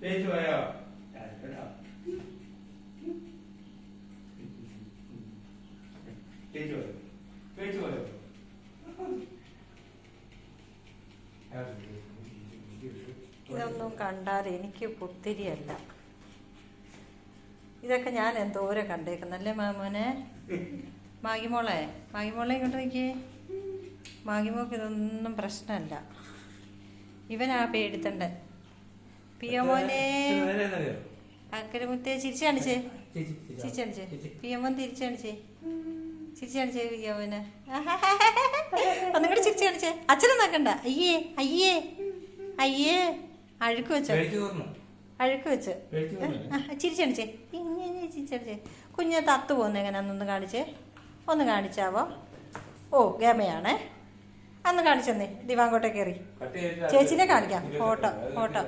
തേച്ചു പോയോ? തേച്ചു പോയോ? തേച്ചു പോയോ? ഇതൊന്നും കണ്ടാൽ എനിക്ക് പുത്തിരിയല്ല. ഇതൊക്കെ ഞാൻ എന്തോരം കണ്ടേക്കുന്നല്ലേ മാമോനെ. മാഗിമോളെ ഇങ്ങോട്ട് നോക്കിയേ. മാഗിമോക്ക് ഇതൊന്നും പ്രശ്നമല്ല. ഇവനാ പേടിത്തണ്ടൻ. പിയമോനെ അക്കരമുത്തേ ചിരിച്ചു കാണിച്ചേ. പിയമോൻ തിരിച്ചു കാണിച്ചേ. പിയമോനെ ഒന്നും കൂടെ ചിരിച്ചു കാണിച്ചേ. അച്ഛനെ നോക്കണ്ട. അയ്യേ അഴുക്ക് വെച്ചോ. ചിരിച്ചണിച്ചേ. ചിരിച്ചണിച്ചേ. കുഞ്ഞ് തത്തു പോകുന്ന എങ്ങനെയാന്നൊന്ന് കാണിച്ചേ. ഒന്ന് കാണിച്ചാവോ? ഓ ഗമയാണേ. അന്ന് കാണിച്ചെന്നേ. ദിവാങ്കോട്ടെ കയറി ചേച്ചിനെ കാണിക്കാം. ഫോട്ടോ